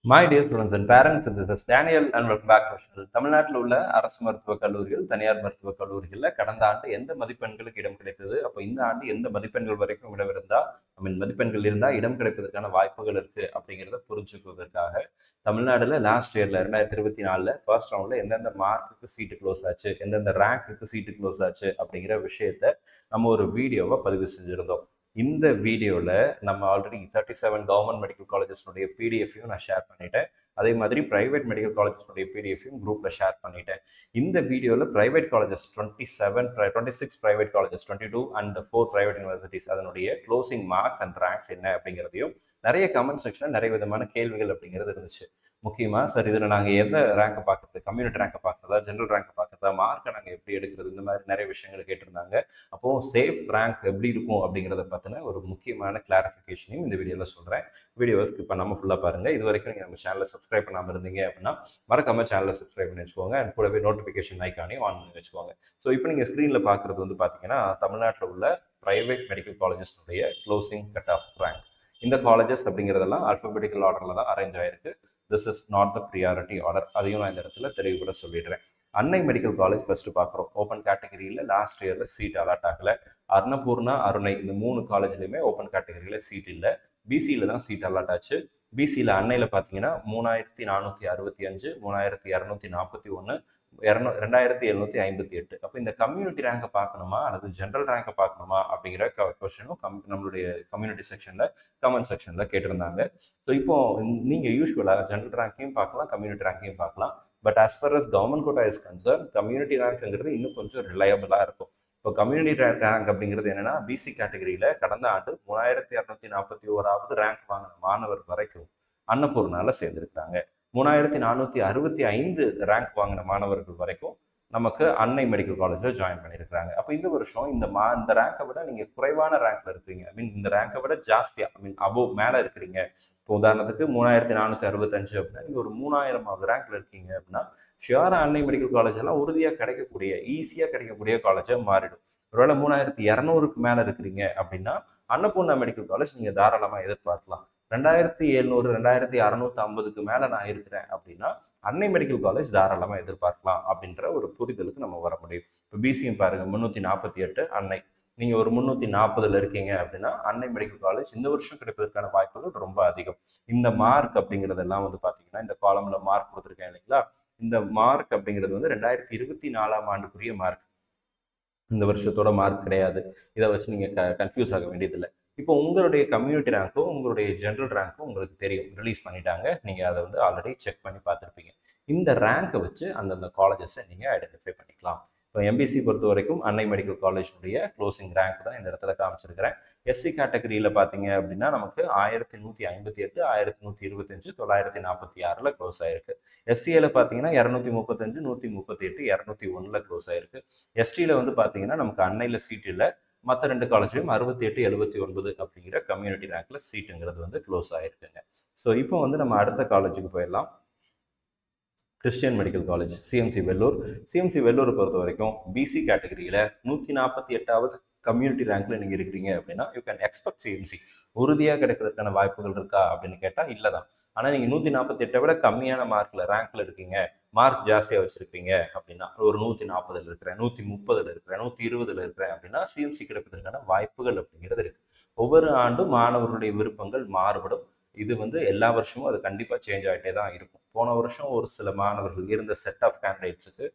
My dear students and parents, this is Daniel and welcome back to our channel. தமிழ்நாட்டில் உள்ள அரசு மருத்துவக் கல்லூரிகள், தனியார் மருத்துவக் கல்லூரிகளில் கடந்த ஆண்டு எந்த மதிப்பெண்களுக்கு இடம் கிடைத்தது, அப்போ இந்த ஆண்டு எந்த மதிப்பெண்கள் வரைக்கும் இடம் இருந்தா, மதிப்பெண்கள் இருந்தால் இடம் கிடைப்பதற்கான வாய்ப்புகள் இருக்கு அப்படிங்கிறத புரிஞ்சுக்குவதற்காக தமிழ்நாடுல லாஸ்ட் இயர்ல 2024 ஃபர்ஸ்ட் ரவுண்ட்ல எந்தெந்த மார்க்குக்கு சீட்டு க்ளோஸ் ஆச்சு, எந்தெந்த ரேங்க்குக்கு சீட்டு க்ளோஸ் ஆச்சு அப்படிங்கிற விஷயத்த நம்ம ஒரு வீடியோவை பதிவு செஞ்சிருந்தோம். இந்த வீடியோவில் நம்ம ஆல்ரெடி 37 கவர்மெண்ட் மெடிக்கல் காலேஜஸ்னுடைய பிடிஎஃபையும் நான் ஷேர் பண்ணிட்டேன். அதே மாதிரி பிரைவேட் மெடிக்கல் காலேஜஸ்னுடைய பிடிஎஃபையும் குரூப்பில் ஷேர் பண்ணிட்டேன். இந்த வீடியோவில் private colleges 26 private colleges 22 and 4 private universities அதனுடைய க்ளோசிங் மார்க்ஸ் அண்ட் ரேங்க்ஸ் என்ன அப்படிங்கிறதையும் நிறைய கமெண்ட் செக்ஷனில் நிறைய விதமான கேள்விகள் அப்படிங்கிறது இருந்துச்சு. முக்கியமாக சார் இதில் நாங்கள் எந்த ரேங்கை பார்க்குறது, கம்யூனிட்டி ரேங்கை பார்க்குறதா, ஜென்ரல் ரேங்கை பார்க்குறதா, மார்க்கை நாங்கள் எப்படி எடுக்கிறது, இந்த மாதிரி நிறைய விஷயங்கள் கேட்டிருந்தாங்க. அப்போது சேஃப் ரேங்க் எப்படி இருக்கும் அப்படிங்கிறத பற்றின ஒரு முக்கியமான கிளாரிஃபிகேஷனையும் இந்த வீடியோவில் சொல்கிறேன். வீடியோவை ஸ்கிப் பண்ணாமல் ஃபுல்லாக பாருங்கள். இது வரைக்கும் நீங்கள் நம்ம சேனலை சப்ஸ்கிரைப் பண்ணாமல் இருந்தீங்க அப்படின்னா மறக்காமல் சேனலை சப்ஸ்கிரைப் பண்ணி வச்சுக்கோங்க. அண்ட் கூடவே நோட்டிஃபிகேஷன் ஐக்கானையும் ஆன் பண்ணி வச்சுக்கோங்க. ஸோ இப்போ நீங்கள் ஸ்க்ரீனில் பார்க்குறது வந்து பார்த்தீங்கன்னா தமிழ்நாட்டில் உள்ள ப்ரைவேட் மெடிக்கல் காலேஜஸ்னுடைய க்ளோசிங் கட் ஆஃப் ரேங்க். இந்த காலேஜஸ் அப்படிங்கிறதெல்லாம் ஆல்ஃபபெட்டிக்கல் ஆர்டரில் தான் அரேஞ்ச் ஆயிருக்கு. This is not the priority order. அதையும் நான் இந்த இடத்துல தெளிவுபட சொல்லிடுறேன். அன்னை மெடிக்கல் காலேஜ் ஃபர்ஸ்ட் பார்க்குறோம். ஓப்பன் கேட்டகரியில் லாஸ்ட் இயரில் சீட் அலாட் ஆகலை. அன்னபூர்ணா, அருணை இந்த 3 காலேஜ்லையுமே ஓப்பன் கேட்டகரியில் சீட் இல்லை. பிசியில் தான் சீட் அலாட் ஆச்சு. பிசியில் அன்னையில் பார்த்தீங்கன்னா 3465, 3241, 2758. அப்போ இந்த கம்யூனிட்டி ரேங்கை பார்க்கணுமா அல்லது ஜென்ரல் ரேங்கை பார்க்கணுமா அப்படிங்கிற கொஸ்டினும் நம்மளுடைய கம்யூனிட்டி செக்ஷனில் கமெண்ட் செக்ஷனில் கேட்டிருந்தாங்க. ஸோ இப்போ நீங்கள் யூஸ்வலாக ஜென்ரல் ரேங்கையும் பார்க்கலாம், கம்யூனிட்டி ரேங்கையும் பார்க்கலாம். But as far as government quota is concern, community ரேங்க்ங்கிறது இன்னும் கொஞ்சம் ரிலையபிளாக இருக்கும். இப்போ கம்யூனிட்டி ரேங்க் அப்படிங்கிறது என்னன்னா, பிசி கேட்டகரியில் கடந்த ஆண்டு 3241வது ரேங்க் வாங்கின மாணவர் வரைக்கும் அன்னபூர்ணால சேர்ந்திருக்காங்க. 3465 ரேங்க் வாங்கின மாணவர்கள் வரைக்கும் நமக்கு அன்னை மெடிக்கல் காலேஜில் ஜாயின் பண்ணியிருக்கிறாங்க. அப்போ இந்த வருஷம் இந்த ரேங்கை விட நீங்கள் குறைவான ரேங்க்ல இருக்கிறீங்க, இந்த ரேங்கை விட ஜாஸ்தியாக அபோவ் மேலே இருக்கிறீங்க. இப்போ உதாரணத்துக்கு 3465 அப்படின்னா நீங்கள் ஒரு 3000வது ரேங்க்ல இருக்கீங்க அப்படின்னா ஷியாரா அன்னை மெடிக்கல் காலேஜ் எல்லாம் உறுதியாக கிடைக்கக்கூடிய, ஈஸியாக கிடைக்கக்கூடிய காலேஜாக மாறிடும். ஒருவேளை 3200க்கு மேலே இருக்கிறீங்க அப்படின்னா அன்னபூர்ணா மெடிக்கல் காலேஜ் நீங்கள் தாராளமாக எதிர்பார்க்கலாம். 2700, 2650க்கு மேலே நான் இருக்கிறேன் அப்படின்னா அன்னை மெடிக்கல் காலேஜ் தாராளமாக எதிர்பார்க்கலாம் அப்படின்ற ஒரு புரிதலுக்கு நம்ம வர முடியும். இப்போ பிசியும் பாருங்கள் 348 அன்னை, நீங்கள் ஒரு 340ல் இருக்கீங்க அப்படின்னா அன்னை மெடிக்கல் காலேஜ் இந்த வருஷம் கிடைப்பதற்கான வாய்ப்புகள் ரொம்ப அதிகம். இந்த மார்க் அப்படிங்கிறதெல்லாம் வந்து பார்த்தீங்கன்னா இந்த காலம்ல மார்க் கொடுத்துருக்கேன் இல்லைங்களா, இந்த மார்க் அப்படிங்கிறது வந்து 2024ஆம் ஆண்டுக்குரிய மார்க், இந்த வருஷத்தோட மார்க் கிடையாது. இதை வச்சு நீங்கள் கன்ஃபியூஸ் ஆக வேண்டியதில்லை. இப்போ உங்களுடைய கம்யூனிட்டி ரேங்க்கும் உங்களுடைய ஜென்ரல் ரேங்க்கும் உங்களுக்கு தெரியும், ரிலீஸ் பண்ணிட்டாங்க. நீங்கள் அதை வந்து ஆல்ரெடி செக் பண்ணி பார்த்துருப்பீங்க. இந்த ரேங்கை வச்சு அந்தந்த காலேஜஸை நீங்கள் ஐடென்டிஃபை பண்ணிக்கலாம். இப்போ எம்பிசி பொறுத்த வரைக்கும் அன்னை மெடிக்கல் காலேஜுடைய க்ளோசிங் ரேங்க் தான் இந்த இடத்துல காமிச்சிருக்கிறேன். எஸ்சி கேட்டகரியில் பார்த்தீங்க அப்படின்னா நமக்கு 1158, 1125, 946ல் க்ளோஸ் ஆயிருக்கு. எஸ்சியில் பார்த்தீங்கன்னா 235, 138, 201ல் க்ளோஸ் ஆயிருக்கு. எஸ்டியில் வந்து பார்த்தீங்கன்னா நமக்கு அன்னையில் சீட் இல்லை, மற்ற 2 காலேஜ்லையும் 68, 79 அப்படிங்கிற கம்யூனிட்டி ரேங்க்ல சீட்டுங்கிறது வந்து க்ளோஸ் ஆயிருக்குங்க. ஸோ இப்போ வந்து நம்ம அடுத்த காலேஜுக்கு போயிடலாம். Christian medical college CMC Vellore. CMC வெள்ளூரை பொறுத்த வரைக்கும் பிசி கேட்டகரியில் 148வது கம்யூனிட்டி ரேங்க்ல நீங்கள் இருக்கிறீங்க அப்படின்னா யூ கேன் எக்ஸ்பெக்ட் சிஎம்சி உறுதியாக கிடைக்கிறதுக்கான வாய்ப்புகள் இருக்கா அப்படின்னு கேட்டால் இல்லை தான். ஆனால் நீங்கள் 148 விட கம்மியான மார்க்கில் ரேங்க்ல இருக்கீங்க, மார்க் ஜாஸ்தியாக வச்சுருக்கீங்க அப்படின்னா ஒரு 140ல் இருக்கிறேன், 130ல் இருக்கிறேன், 120ல் இருக்கிறேன் அப்படின்னா சிஎம்சி கிடைப்பதற்கான வாய்ப்புகள் அப்படிங்கிறது இருக்குது. ஒவ்வொரு ஆண்டும் மாணவர்களுடைய விருப்பங்கள் மாறுபடும். இது வந்து எல்லா வருஷமும் அது கண்டிப்பாக சேஞ்ச் ஆகிட்டே தான் இருக்கும். போன வருஷம் ஒரு சில மாணவர்கள் இருந்த செட் ஆஃப் கேண்டிடேட்ஸுக்கு,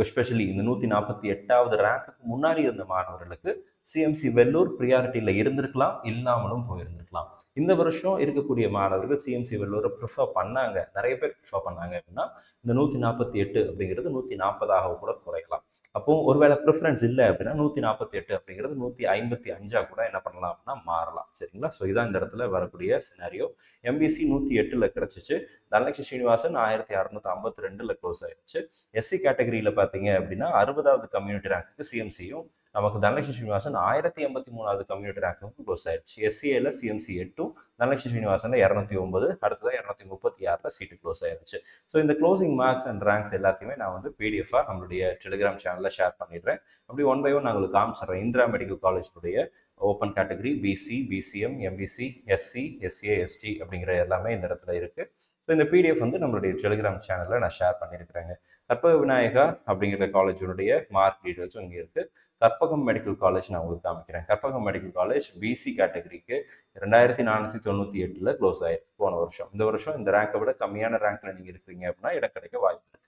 எஸ்பெஷலி இந்த 148வது ரேங்க்குக்கு முன்னாடி இருந்த மாணவர்களுக்கு சிஎம்சி வெள்ளூர் ப்ரியாரிட்டியில் இருந்திருக்கலாம், இல்லாமலும் போயிருந்திருக்கலாம். இந்த வருஷம் இருக்கக்கூடிய மாணவர்கள் சிஎம்சி வெள்ளூரை ப்ரிஃபர் பண்ணாங்க, நிறைய பேர் ப்ரிஃபர் பண்ணாங்க அப்படின்னா இந்த 148 அப்படிங்கிறது 140ஆக கூட குறையலாம். அப்போ ஒருவேளை ப்ரிஃபரன்ஸ் இல்லை அப்படின்னா 148 அப்படிங்கிறது 155 கூட என்ன பண்ணலாம் அப்படின்னா மாறலாம். சரிங்களா? ஸோ இதான் இந்த இடத்துல வரக்கூடிய சினாரியோ. எம்பிசி 108ல் கிடச்சிச்சு. தனலட்சுமி ஸ்ரீனிவாசன் 1652ல் க்ளோஸ் ஆயிடுச்சு. எஸ்சி கேட்டகரியில் பார்த்தீங்க அப்படின்னா 60வது கம்யூனிட்டி ரேங்க்கு சிஎம்சியும், நமக்கு தனலட்சுமி ஸ்ரீனிவாசன் 1083வது கம்யூனிட்டி ரேங்க்கும் க்ளோஸ் ஆயிடுச்சு. எஸ்சிஏல சிஎம்சி 8ம், தனலட்சுமி ஸ்ரீனிவாசன் 209, அடுத்ததாக 236ல் சீட்டு க்ளோஸ் ஆயிடுச்சு. ஸோ இந்த க்ளோசிங் மார்க்ஸ் அண்ட் ரேங்க்ஸ் எல்லாத்தையுமே நான் வந்து பிடிஎஃபாக நம்மளுடைய டெலிகிராம் சேனலில் ஷேர் பண்ணிடுறேன். அப்படி 1 by 1 நான் உங்களுக்கு காமிச்சிடுறேன். இந்திரா மெடிக்கல் காலேஜுடைய open category BC, BCM, MBC, SC, SA, ST அப்படிங்கிற எல்லாமே இந்த இடத்துல இருக்குது. ஸோ இந்த பிடிஎஃப் வந்து நம்மளுடைய டெலிகிராம் சேனலில் நான் ஷேர் பண்ணியிருக்கிறேங்க. கற்பக விநாயகா அப்படிங்கிற காலேஜுடைய மார்க் டீட்டெயில்ஸும் இங்கே இருக்குது. கற்பகம் மெடிக்கல் காலேஜ் நான் உங்களுக்கு காமிக்கிறேன். கற்பகம் மெடிக்கல் காலேஜ் பிசி கேட்டகரிக்கு 2498 க்ளோஸ் ஆயிருக்கு போன வருஷம். இந்த வருஷம் இந்த ரேங்கை விட கம்மியான ரேங்க்ல நீங்கள் இருக்கிறீங்க அப்படின்னா இடம் கிடைக்க வாய்ப்பு இருக்குது.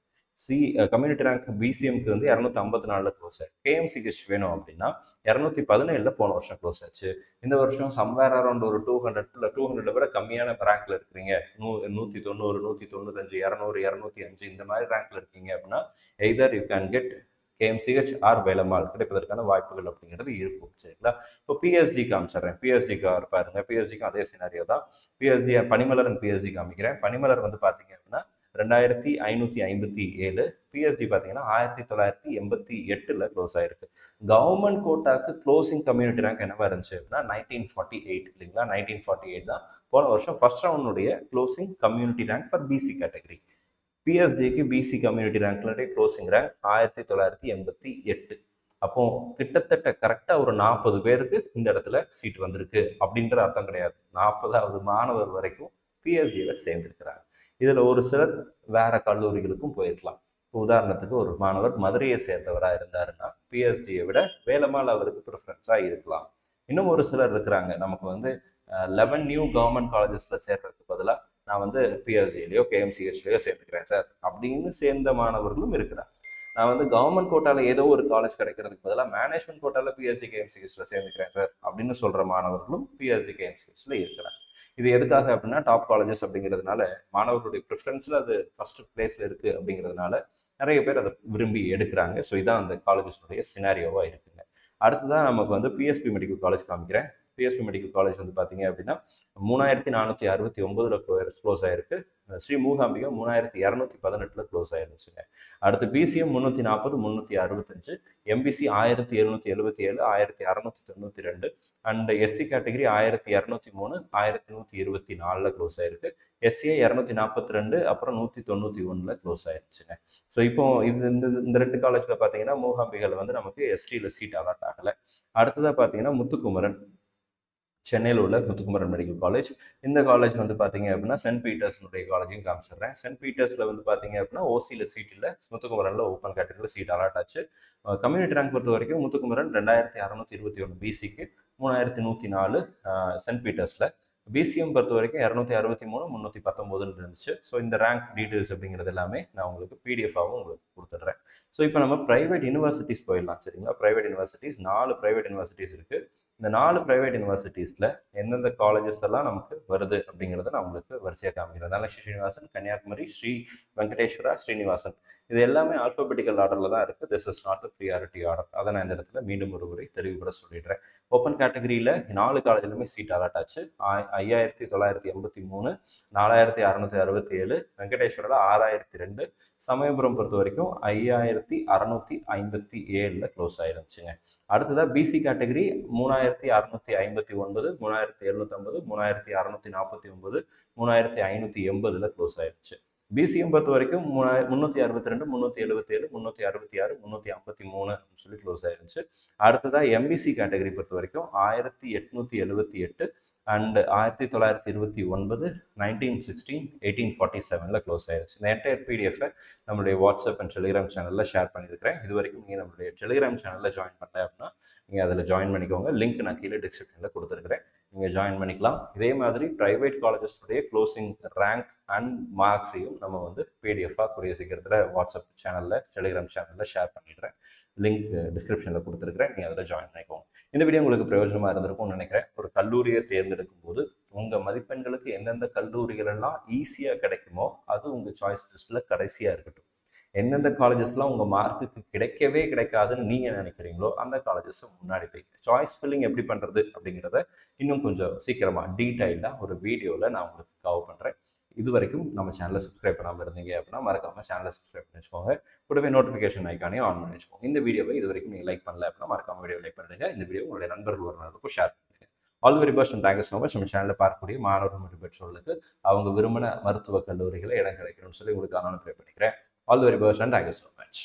கம்யூனிட்டி ரேங்க் பிசிஎம்க்கு வந்து 254 க்ளோஸ் ஆயிருக்கு. கேஎம்சிஹெச் வேணும் அப்படின்னா 217 போன வருஷம் க்ளோஸ் ஆச்சு. இந்த வருஷம் சம்வேர் அரௌண்ட் ஒரு 200 விட கம்மியான ரேங்க்ல இருக்கிறீங்க, 190, 195, 200, 205 இந்த மாதிரி ரேங்க்ல இருக்கீங்க அப்படின்னா either you can get KMCH or Velammal கிடைப்பதற்கான வாய்ப்புகள் அப்படிங்கிறது இருக்கும். சரிங்களா? இப்போ பிஎஸ்டி காமிச்சிடுறேன். பிஎஸ்டிக்கு பாருங்க, பிஎஸ்டிக்கும் அதே சினாரியோ தான். பிஎஸ்டி பனிமலர் அண்ட் பிஎஸ்டி காமிக்கிறேன். பனிமலர் வந்து பார்த்தீங்க அப்படின்னா 2557, பிஎஸ்டி பார்த்தீங்கன்னா 1988 க்ளோஸ் ஆயிருக்கு. கவர்மெண்ட் கோட்டாக்கு க்ளோசிங் கம்யூனிட்டி ரேங்க் என்னவா இருந்துச்சு அப்படின்னா 1948 இல்லைங்களா? 1948 தான் போன வருஷம் ஃபர்ஸ்ட் ரவுண்டுடைய closing community rank for BC category. பிஎஸ்டிக்கு பிசி கம்யூனிட்டி ரேங்க்லுடைய க்ளோசிங் ரேங்க் 1988. அப்போ கிட்டத்தட்ட கரெக்டாக ஒரு 40 பேருக்கு இந்த இடத்துல சீட் வந்திருக்கு அப்படின்ற அர்த்தம் கிடையாது. 40வது மாணவர் வரைக்கும் பிஎஸ்டியில் சேர்ந்துருக்கிறாங்க. இதில் ஒரு சிலர் வேற கல்லூரிகளுக்கும் போயிருக்கலாம். உதாரணத்துக்கு ஒரு மாணவர் மதுரையை சேர்ந்தவராக இருந்தாருன்னா பிஎஸ்டியை விட வேலம்மாள் அவருக்கு ப்ரிஃபரன்ஸாக இருக்கலாம். இன்னும் ஒரு சிலர் இருக்கிறாங்க, நமக்கு வந்து 11 நியூ கவர்மெண்ட் காலேஜஸில் சேர்றதுக்கு பதிலாக நான் வந்து பிஎஸ்டிலையோ கேஎம்சிஹெச்லையோ சேர்ந்துக்கிறேன் சார் அப்படின்னு சேர்ந்த மாணவர்களும் இருக்கிறாங்க. நான் வந்து கவர்மெண்ட் கோட்டாவில் ஏதோ ஒரு காலேஜ் கிடைக்கிறதுக்கு பதிலாக மேனேஜ்மெண்ட் கோட்டாவில் பிஎஸ்டி கேஎம்சிஹெச்சில் சேர்ந்துக்கிறேன் சார் அப்படின்னு சொல்கிற மாணவர்களும் பிஎஸ்டி கேஎம்சிஹெச்சில் இருக்கிறாங்க. இது எதுக்காக அப்படின்னா டாப் காலேஜஸ் அப்படிங்கிறதுனால மாணவர்களுடைய ப்ரிஃபரன்ஸில் அது ஃபர்ஸ்ட் பிளேஸில் இருக்குது அப்படிங்கிறதுனால நிறைய பேர் அதை விரும்பி எடுக்கிறாங்க. ஸோ இதான் அந்த காலேஜஸ்னுடைய சினாரியோவாக இருக்குங்க. அடுத்ததான் நமக்கு வந்து பிஎஸ்பி மெடிக்கல் காலேஜ் காமிக்கிறேன். பிஎஸ்பி மெடிக்கல் காலேஜ் வந்து பார்த்தீங்க அப்படின்னா 3469 க்ளோஸ் ஆயிருக்கு. ஸ்ரீ மூகாம்பிகா 3218 க்ளோஸ் ஆயிருந்துச்சுங்க. அடுத்து BCM 340, 365, MBC 1777, 1692 and ST category 1203, 1124 close ஆயிருக்கு. எஸ்சிஐ 242, அப்புறம் 191 க்ளோஸ் ஆயிருச்சுங்க. ஸோ இப்போ இந்த 2 காலேஜில் பார்த்தீங்கன்னா மூகாம்பிகள் வந்து நமக்கு எஸ்டியில் சீட் அலாட் ஆகலை. அடுத்ததாக பார்த்தீங்கன்னா முத்துக்குமரன், சென்னையில் உள்ள முத்துக்குமரன் மெடிக்கல் காலேஜ். இந்த காலேஜ் வந்து பார்த்தீங்க அப்படின்னா சென்ட் பீட்டர்ஸ்னுடைய காலேஜையும் காமிச்சிடுறேன். சென்ட் பீட்டர்ஸில் வந்து பார்த்தீங்க அப்படின்னா ஓசியில் சீட் இல்லை, முத்துக்குமரனில் ஓப்பன் கேட்டகரியில் சீட் அலாட் ஆச்சு. கம்யூனிட்டி ரேங்க் பொறுத்த வரைக்கும் முத்துக்குமரன் 2621 பிசிக்கு, 3104 சென்ட் பீட்டர்ஸில். பிசிஎம் பொறுத்த வரைக்கும் 263, 319 இருந்துச்சு. ஸோ இந்த ரேங்க் டீட்டெயில்ஸ் அப்படிங்கிறது எல்லாமே நான் உங்களுக்கு பிடிஎஃபாகவும் உங்களுக்கு கொடுத்துட்றேன். ஸோ இப்போ நம்ம ப்ரைவேட் யூனிவர்சிட்டிஸ் போயிடலாம். சரிங்களா? ப்ரைவேட் யூனிவர்சிட்டிஸ் 4 ப்ரைவேட் யூனிவர்சிட்டிஸ் இருக்குது. இந்த 4 ப்ரைவேட் யூனிவர்சிட்டிஸில் எந்தெந்த காலேஜஸ் எல்லாம் நமக்கு வருது அப்படிங்கிறத நான் உங்களுக்கு வரிசையாக காமிக்கிறேன். தனலட்சுமி ஸ்ரீனிவாசன், கன்னியாகுமரி, ஸ்ரீ வெங்கடேஸ்வரா, ஸ்ரீனிவாசன், இது எல்லாமே ஆல்பபெட்டிக்கல் ஆர்டரில் தான் இருக்குது. This is not priority order. அதை நான் இந்த இடத்துல மீண்டும் ஒரு முறை தெளிவுபட சொல்லிடுறேன். ஓப்பன் கேட்டகரியில் 4 காலேஜிலுமே சீட் அலாட் ஆச்சு. 5983, 4667, வெங்கடேஸ்வரில் 6002, சமயபுரம் பொறுத்த வரைக்கும் 5657 க்ளோஸ் ஆயிருந்துச்சுங்க. அடுத்ததாக பிசி கேட்டகரி 3659, 3750, 3649, 3580 க்ளோஸ் ஆயிருச்சு. பிசிஎம் பொறுத்த வரைக்கும் 362, 377, 366, 353 சொல்லி க்ளோஸ் ஆயிருந்துச்சு. அடுத்ததாக எம்பிசி கேட்டகரி பொறுத்த வரைக்கும் 1878 அண்ட் 1929, 1916, 1847 க்ளோஸ் ஆயிருச்சு. இந்த என்டையர் பிடிஎஃப் நம்மளுடைய வாட்ஸ்அப் அண்ட் டெலிகிராம் சேனலில் ஷேர் பண்ணியிருக்கிறேன். இது வரைக்கும் நீங்கள் நம்மளுடைய டெலிகிராம் சேனலில் ஜாயின் பண்ணல அப்படின்னா நீங்கள் அதில் ஜாயின் பண்ணிக்கோங்க. லிங்க் நான் கீழே டிஸ்கிரிப்ஷனில் கொடுத்துருக்கிறேன், நீங்கள் ஜாயின் பண்ணிக்கலாம். இதே மாதிரி ப்ரைவேட் காலேஜஸுடைய க்ளோசிங் ரேங்க் அண்ட் மார்க்ஸையும் நம்ம வந்து பிடிஎஃபாக கூடிய சீக்கிரத்தில் வாட்ஸ்அப் சேனலில் டெலிகிராம் சேனலில் ஷேர் பண்ணிடுறேன். லிங்க் டிஸ்கிரிப்ஷனில் கொடுத்துருக்கிறேன், நீங்கள் அதில் ஜாயின் பண்ணிக்கோங்க. இந்த வீடியோ உங்களுக்கு பிரயோஜனமாக இருந்திருக்கும்னு நினைக்கிறேன். ஒரு கல்லூரியை தேர்ந்தெடுக்கும் போது உங்கள் மதிப்பெண்களுக்கு எந்தெந்த கல்லூரிகள் எல்லாம் ஈஸியாக கிடைக்குமோ அது உங்கள் சாய்ஸ் லிஸ்ட்டில் கடைசியாக இருக்கட்டும். எந்தெந்த காலேஜஸ்லாம் உங்கள் மார்க்குக்கு கிடைக்கவே கிடைக்காதுன்னு நீங்கள் நினைக்கிறீங்களோ அந்த காலேஜஸை முன்னாடி வைங்க. சாய்ஸ் ஃபில்லிங் எப்படி பண்ணுறது அப்படிங்கிறத இன்னும் கொஞ்சம் சீக்கிரமாக டீட்டெயிலாக ஒரு வீடியோவில் நான் உங்களுக்கு கவர் பண்ணுறேன். இது வரைக்கும் நம்ம சேனலை சப்ஸ்கிரைப் பண்ணாமல் இருந்தீங்க அப்படின்னா மறக்காமல் சேனலை சப்ஸ்கிரைப் பண்ணி வச்சுக்கோங்க. கூடவே நோட்டிஃபிகேஷன் ஐக்கானையும் ஆன் பண்ணி வச்சுக்கோங்க. இந்த வீடியோவை இது வரைக்கும் நீங்கள் லைக் பண்ணல அப்படின்னா மறக்காமல் வீடியோ லைக் பண்ணுங்க. இந்த வீடியோ உங்களுடைய நண்பர்கள் ஒருவருக்கும் ஷேர் பண்ணுங்க. All very best and thank you so much. நம்ம சேனலில் பார்க்கக்கூடிய மாணவர்கள் மற்றும் பெற்றோர்களுக்கு அவங்க விரும்பின மருத்துவக் கல்லூரிகளை இடம் கிடைக்கணும்னு சொல்லி உங்களுக்கு நான் ப்ரே பண்ணிக்கிறேன். All very best and thank you so much.